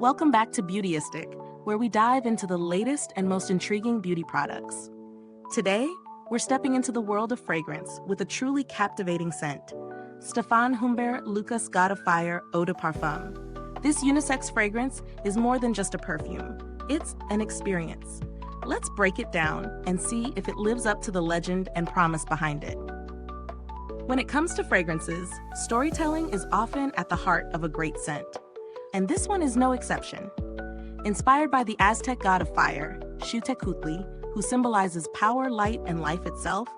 Welcome back to Beautyistic, where we dive into the latest and most intriguing beauty products. Today, we're stepping into the world of fragrance with a truly captivating scent. Stephane Humbert God of Fire Eau De Parfum. This unisex fragrance is more than just a perfume. It's an experience. Let's break it down and see if it lives up to the legend and promise behind it. When it comes to fragrances, storytelling is often at the heart of a great scent. And this one is no exception. Inspired by the Aztec God of Fire, Xiuhtecuhtli, who symbolizes power, light, and life itself,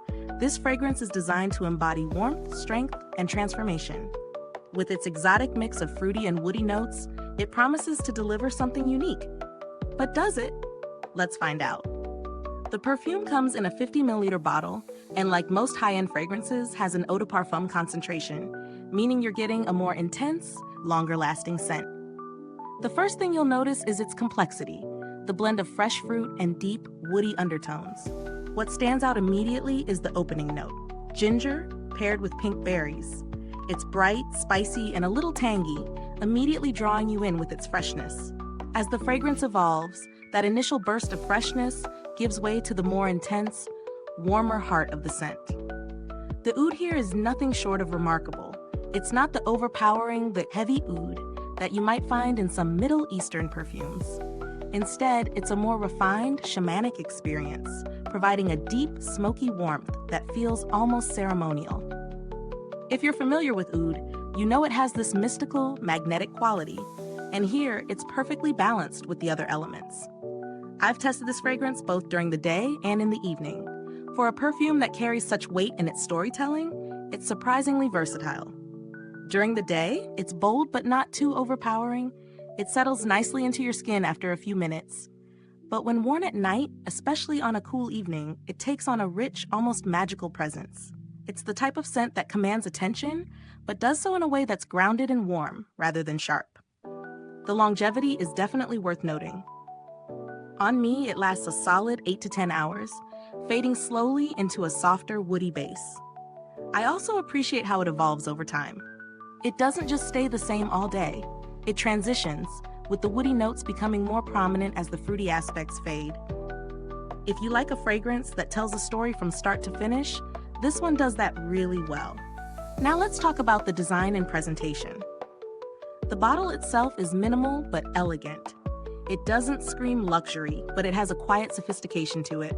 this fragrance is designed to embody warmth, strength, and transformation. With its exotic mix of fruity and woody notes, it promises to deliver something unique. But does it? Let's find out. The perfume comes in a 50 milliliter bottle, and like most high-end fragrances, has an Eau De Parfum concentration, meaning you're getting a more intense, longer-lasting scent. The first thing you'll notice is its complexity, the blend of fresh fruit and deep, woody undertones. What stands out immediately is the opening note, ginger paired with pink berries. It's bright, spicy, and a little tangy, immediately drawing you in with its freshness. As the fragrance evolves, that initial burst of freshness gives way to the more intense, warmer heart of the scent. The oud here is nothing short of remarkable. It's not the overpowering, the heavy oud that you might find in some Middle Eastern perfumes. Instead, it's a more refined, shamanic experience, providing a deep, smoky warmth that feels almost ceremonial. If you're familiar with oud, you know it has this mystical, magnetic quality, and here it's perfectly balanced with the other elements. I've tested this fragrance both during the day and in the evening. For a perfume that carries such weight in its storytelling, it's surprisingly versatile. During the day, it's bold but not too overpowering. It settles nicely into your skin after a few minutes. But when worn at night, especially on a cool evening, it takes on a rich, almost magical presence. It's the type of scent that commands attention, but does so in a way that's grounded and warm, rather than sharp. The longevity is definitely worth noting. On me, it lasts a solid 8 to 10 hours, fading slowly into a softer, woody base. I also appreciate how it evolves over time. It doesn't just stay the same all day. It transitions, with the woody notes becoming more prominent as the fruity aspects fade. If you like a fragrance that tells a story from start to finish, this one does that really well. Now let's talk about the design and presentation. The bottle itself is minimal but elegant. It doesn't scream luxury, but it has a quiet sophistication to it.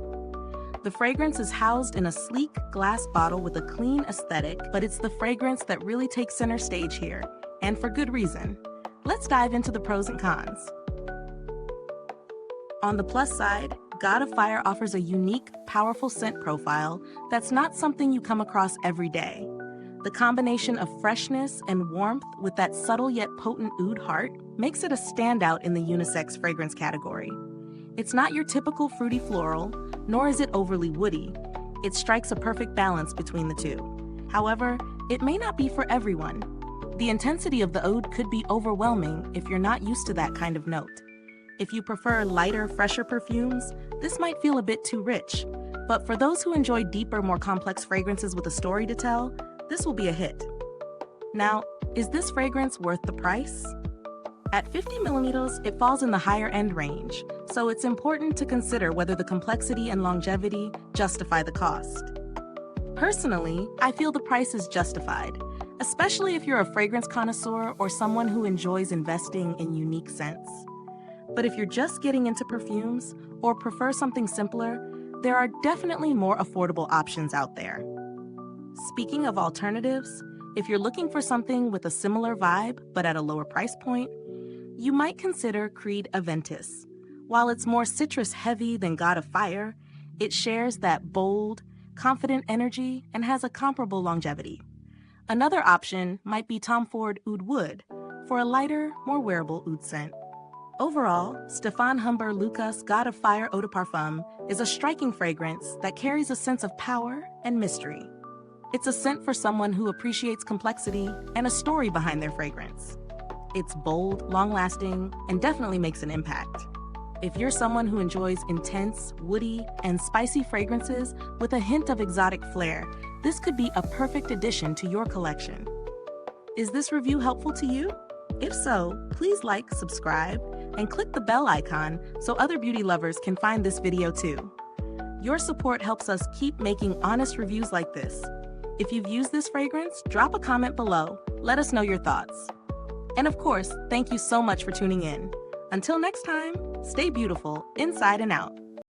The fragrance is housed in a sleek glass bottle with a clean aesthetic, but it's the fragrance that really takes center stage here, and for good reason. Let's dive into the pros and cons. On the plus side, God of Fire offers a unique, powerful scent profile that's not something you come across every day. The combination of freshness and warmth with that subtle yet potent oud heart makes it a standout in the unisex fragrance category. It's not your typical fruity floral, nor is it overly woody. It strikes a perfect balance between the two. However, it may not be for everyone. The intensity of the oud could be overwhelming if you're not used to that kind of note. If you prefer lighter, fresher perfumes, this might feel a bit too rich. But for those who enjoy deeper, more complex fragrances with a story to tell, this will be a hit. Now, is this fragrance worth the price? At 50 milliliters, it falls in the higher end range, so it's important to consider whether the complexity and longevity justify the cost. Personally, I feel the price is justified, especially if you're a fragrance connoisseur or someone who enjoys investing in unique scents. But if you're just getting into perfumes or prefer something simpler, there are definitely more affordable options out there. Speaking of alternatives, if you're looking for something with a similar vibe but at a lower price point, you might consider Creed Aventus. While it's more citrus-heavy than God of Fire, it shares that bold, confident energy and has a comparable longevity. Another option might be Tom Ford Oud Wood for a lighter, more wearable oud scent. Overall, Stephane Humbert God of Fire Eau De Parfum is a striking fragrance that carries a sense of power and mystery. It's a scent for someone who appreciates complexity and a story behind their fragrance. It's bold, long-lasting, and definitely makes an impact. If you're someone who enjoys intense, woody, and spicy fragrances with a hint of exotic flair, this could be a perfect addition to your collection. Is this review helpful to you? If so, please like, subscribe, and click the bell icon so other beauty lovers can find this video too. Your support helps us keep making honest reviews like this. If you've used this fragrance, drop a comment below. Let us know your thoughts. And of course, thank you so much for tuning in. Until next time, stay beautiful inside and out.